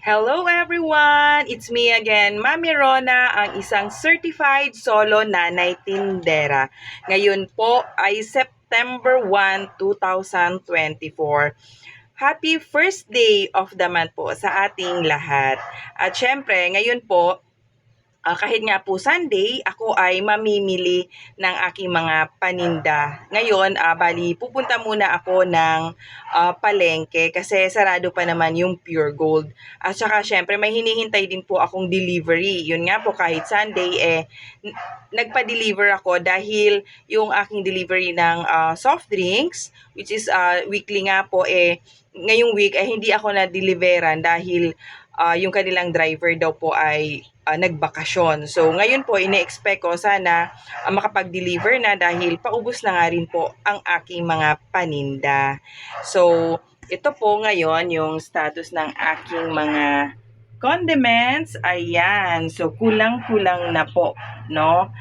Hello everyone! It's me again, Mami Rona, ang isang certified solo nanay tindera. Ngayon po ay September 1, 2024. Happy first day of the month po sa ating lahat. At syempre, ngayon po, kahit nga po Sunday, ako ay mamimili ng aking mga paninda. Ngayon, bali, pupunta muna ako ng palengke kasi sarado pa naman yung Pure Gold. At saka syempre, may hinihintay din po akong delivery. Yun nga po, kahit Sunday, nagpa-deliver ako dahil yung aking delivery ng soft drinks, which is weekly nga po, ngayong week ay hindi ako na-deliveran dahil yung kanilang driver daw po ay nagbakasyon. So, ngayon po, ine-expect ko sana makapag-deliver na dahil paubos na nga rin po ang aking mga paninda. So, ito po ngayon yung status ng aking mga condiments. Ayan. So, kulang-kulang na po, no?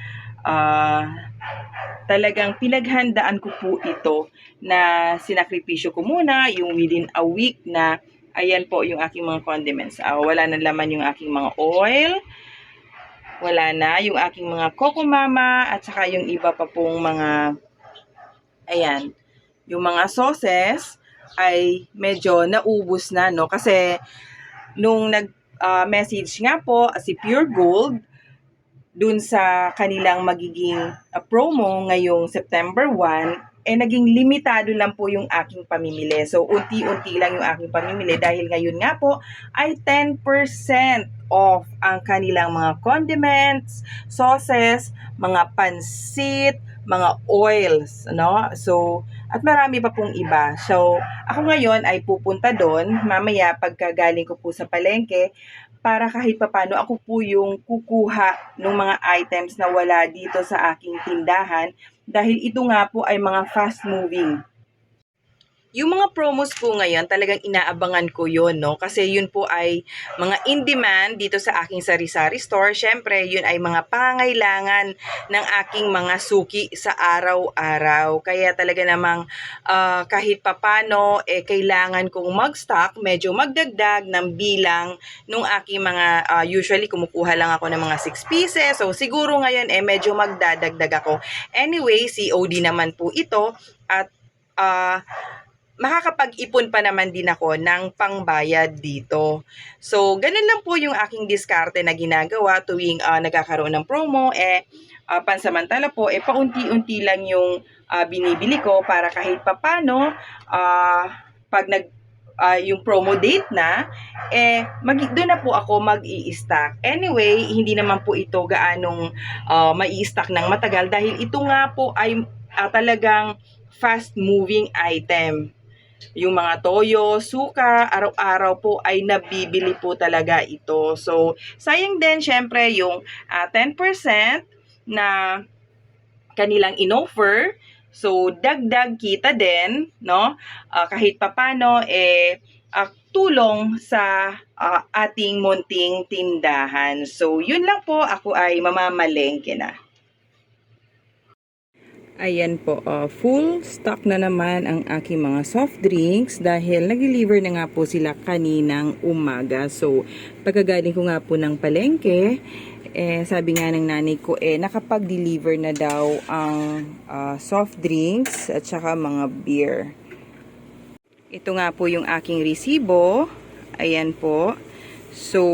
Talagang pinaghandaan ko po ito na sinakripisyo ko muna yung within a week na ayan po yung aking mga condiments. Wala na laman yung aking mga oil. Wala na yung aking mga Coco Mama at saka yung iba pa pong mga, ayan, yung mga sauces ay medyo naubos na, no? Kasi nung nag-message nga po si Pure Gold dun sa kanilang magiging promo ngayong September 1, naging limitado lang po yung aking pamimili. So, unti-unti lang yung aking pamimili dahil ngayon nga po ay 10% off ang kanilang mga condiments, sauces, mga pansit, mga oils, no? So, at marami pa pong iba. So, ako ngayon ay pupunta doon mamaya pagkagaling ko po sa palengke para kahit papano ako po yung kukuha ng mga items na wala dito sa aking tindahan dahil ito nga po ay mga fast moving. Yung mga promos po ngayon, talagang inaabangan ko yun, no? Kasi yun po ay mga in-demand dito sa aking sari-sari store. Syempre, yun ay mga pangangailangan ng aking mga suki sa araw-araw. Kaya talaga namang kahit papano, kailangan kong mag-stock, medyo magdagdag ng bilang nung aking mga, usually kumukuha lang ako ng mga 6 pieces. So, siguro ngayon, medyo magdadagdag ako. Anyway, COD naman po ito at makakapag-ipon pa naman din ako ng pangbayad dito. So, ganun lang po yung aking diskarte na ginagawa tuwing nagkakaroon ng promo. Pansamantala po, paunti-unti lang yung binibili ko para kahit papano, pag yung promo date na, doon na po ako mag-i-stock. Anyway, hindi naman po ito gaanong mai-stock ng matagal dahil ito nga po ay talagang fast-moving item. Yung mga toyo, suka, araw-araw po ay nabibili po talaga ito. So, sayang din syempre yung 10% na kanilang inoffer. So, dagdag kita din, no? Kahit papano, tulong sa ating munting tindahan. So, yun lang po. Ako ay mamamalengke na. Ayan po, full stock na naman ang aking mga soft drinks dahil nag-deliver na nga po sila kaninang umaga. So, pagkagaling ko nga po ng palengke, sabi nga ng nanay ko, nakapag-deliver na daw ang soft drinks at saka mga beer. Ito nga po yung aking resibo. Ayan po. So,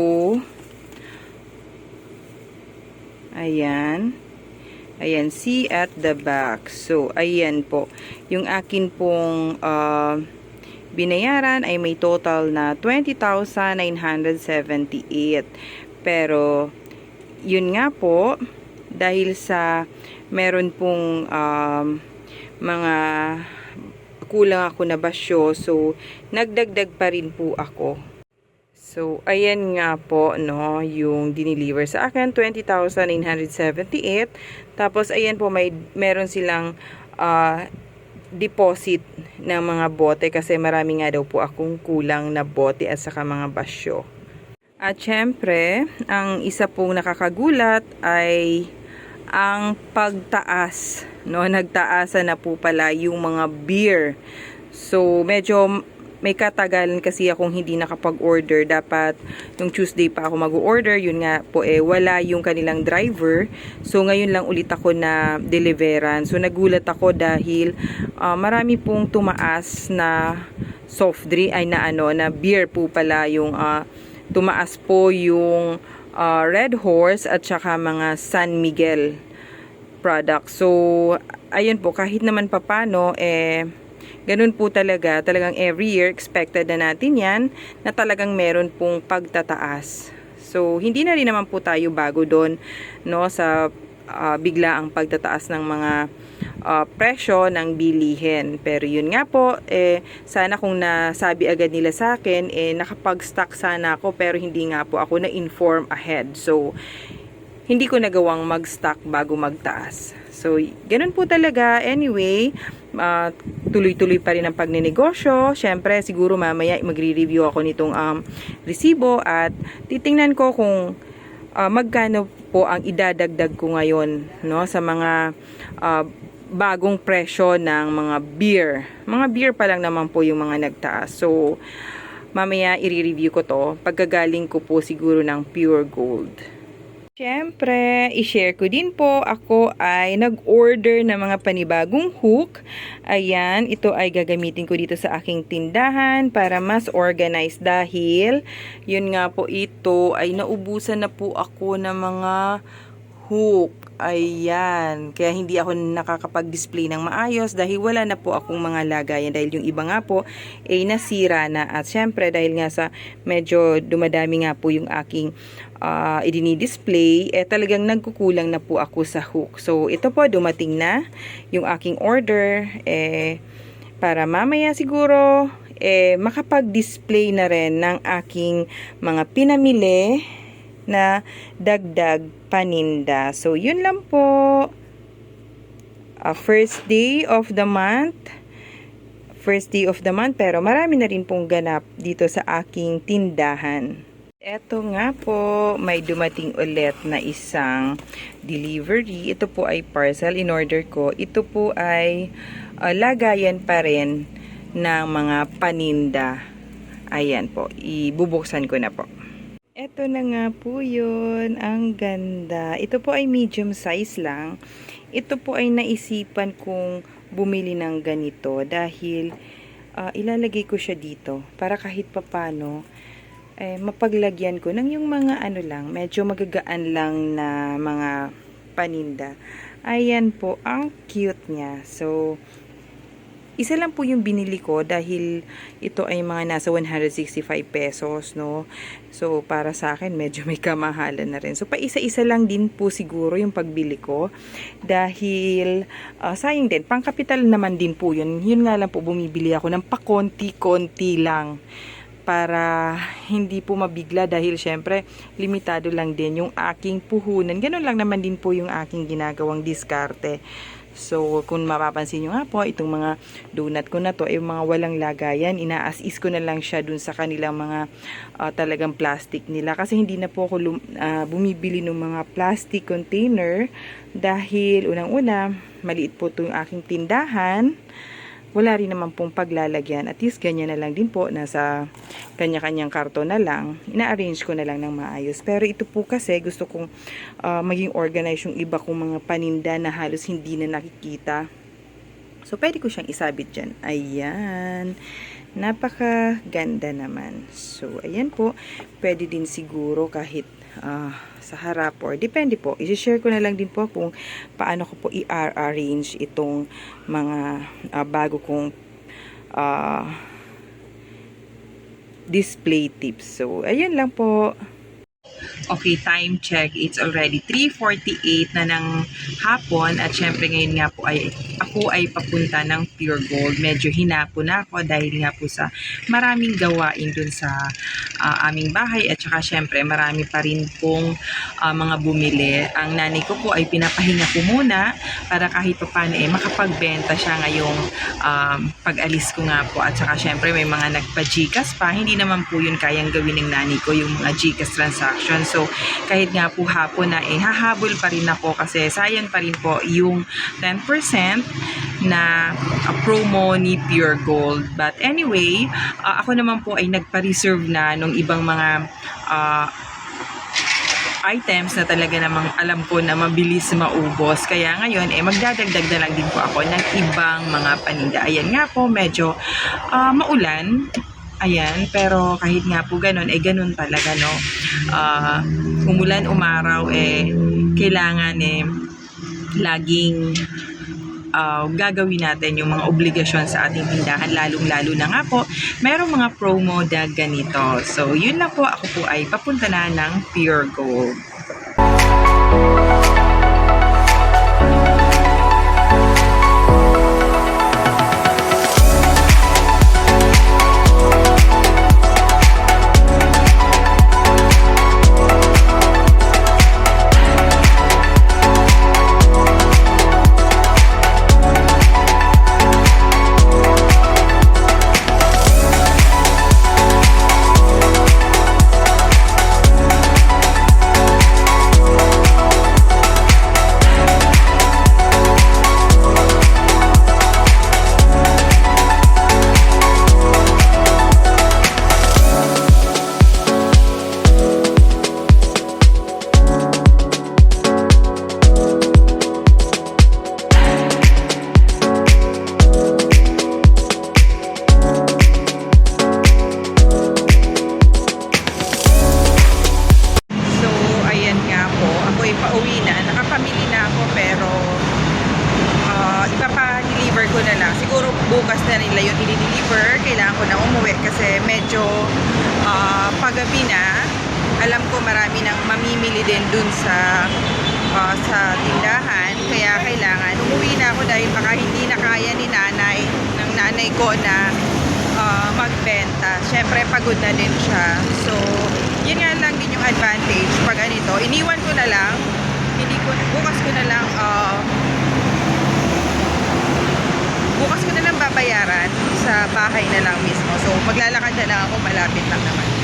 ayan. Ayan, see at the back. So, ayan po. Yung akin pong binayaran ay may total na 20,978. Pero, yun nga po, dahil sa meron pong mga kulang ako na basyo, so, nagdagdag pa rin po ako. So, ayan nga po, no, yung dineliver sa akin, 20,978. Tapos, ayan po, meron silang deposit ng mga bote kasi marami nga daw po akong kulang na bote at saka mga basyo. At syempre, ang isa pong nakakagulat ay ang pagtaas, no, nagtaasan na po pala yung mga beer. So, medyo may katagalan kasi akong hindi nakapag-order. Dapat nung Tuesday pa ako mag-order. Yun nga po wala yung kanilang driver. So ngayon lang ulit ako na deliveran. So nagulat ako dahil marami pong tumaas na soft drink ay na beer po pala yung tumaas po yung Red Horse at saka mga San Miguel products. So ayun po, kahit naman papano ganun po talagang every year expected na natin yan na talagang meron pong pagtataas. So hindi na rin naman po tayo bago doon no sa bigla ang pagtataas ng mga presyo ng bilihin. Pero yun nga po, sana kung nasabi agad nila sa akin, nakapag-stock sana ako pero hindi nga po ako na-inform ahead. So, hindi ko nagawang mag-stock bago magtaas. So, ganun po talaga. Anyway, tuloy-tuloy pa rin ang pagninegosyo. Siyempre, siguro mamaya magre-review ako nitong resibo at titingnan ko kung magkano po ang idadagdag ko ngayon no sa mga bagong presyo ng mga beer. Mga beer pa lang naman po yung mga nagtaas. So, mamaya i-review ko to pagkagaling ko po siguro ng Pure Gold. Siyempre, i-share ko din po, ako ay nag-order ng mga panibagong hook. Ayan, ito ay gagamitin ko dito sa aking tindahan para mas organized dahil, yun nga po ito, ay naubusan na po ako ng mga hook. Ayan, kaya hindi ako nakakapag-display ng maayos dahil wala na po akong mga lagayan dahil yung iba nga po ay nasira na at syempre dahil nga sa medyo dumadami nga po yung aking idini-display, talagang nagkukulang na po ako sa hook. So ito po, dumating na yung aking order para mamaya siguro makapag-display na rin ng aking mga pinamili na dagdag paninda. So, yun lang po. First day of the month. Pero marami na rin pong ganap dito sa aking tindahan. Eto nga po, may dumating ulit na isang delivery. Ito po ay parcel in order ko. Ito po ay lagayan pa rin ng mga paninda. Ayan po, ibubuksan ko na po. Ito na nga po yun. Ang ganda. Ito po ay medium size lang. Ito po ay naisipan kong bumili ng ganito dahil ilalagay ko siya dito para kahit papano mapaglagyan ko ng yung mga medyo magagaan lang na mga paninda. Ayan po, ang cute niya. So, isa lang po yung binili ko dahil ito ay mga nasa 165 pesos, no? So, para sa akin, medyo may kamahalan na rin. So, pa isa-isa lang din po siguro yung pagbili ko dahil sayang din, pangkapital naman din po yun. Yun nga lang po, bumibili ako ng pakonti-konti lang para hindi po mabigla dahil syempre limitado lang din yung aking puhunan. Ganun lang naman din po yung aking ginagawang diskarte. So, kung mapapansin nyo nga po, itong mga donut ko na to, mga walang lagayan, ina-as-is ko na lang siya dun sa kanilang mga talagang plastic nila. Kasi hindi na po ako bumibili ng mga plastic container dahil unang-una, maliit po itong aking tindahan. Wala rin naman pong paglalagyan. At least ganyan na lang din po. Nasa kanya-kanyang karton na lang. Ina-arrange ko na lang ng maayos. Pero ito po kasi gusto kong maging organized yung iba kong mga paninda na halos hindi na nakikita. So, pwede ko siyang isabit dyan. Ayan. Napaka-ganda naman. So, ayan po. Pwede din siguro kahit sa harap or depende po. I-share ko na lang din po kung paano ko po i-arrange itong mga bago kong display tips. So, ayun lang po. Okay, time check. It's already 3:48 na ng hapon at syempre ngayon nga po ay ako ay papunta ng Pure Gold. Medyo hinapo na ako dahil nga po sa maraming gawain dun sa aming bahay at saka syempre marami pa rin pong mga bumili. Ang nanay ko po ay pinapahinga ko muna para kahit pa paano makapagbenta siya ngayong pag-alis ko nga po at saka syempre may mga nagpa-GCash pa. Hindi naman po yun kayang gawin ng nanay ko yung mga GCash transaction. So, kahit nga po hapon na hahabol pa rin ako kasi sayang pa rin po yung 10% na promo ni Pure Gold. But anyway, ako naman po ay nagpa-reserve na nung ibang mga items na talaga namang alam ko na mabilis maubos. Kaya ngayon, magdadagdag na lang din po ako ng ibang mga paninda. Ayan nga po, medyo maulan. Ayan, pero kahit nga po ganun, ganun talaga, no? Umulan, umaraw, kailangan laging gagawin natin yung mga obligasyon sa ating tindahan, lalong-lalo na nga po, merong mga promo na ganito. So, yun lang po, ako po ay papunta na ng Pure Gold. Pauwi na, nakapamili na ako, pero ipapa-deliver ko na lang. Siguro bukas na nila yung i-deliver. Kailangan ko na umuwi kasi medyo pagabi na. Alam ko marami nang mamimili din dun sa tindahan. Kaya kailangan umuwi na ako dahil baka hindi na kaya ni nanay ko na magbenta. Syempre pagod na din siya. So yun nga lang din yung advantage pag ganito. Iniwan ko na lang. Bukas ko na lang babayaran sa bahay na lang mismo. So maglalakad na lang ako, malapit lang naman.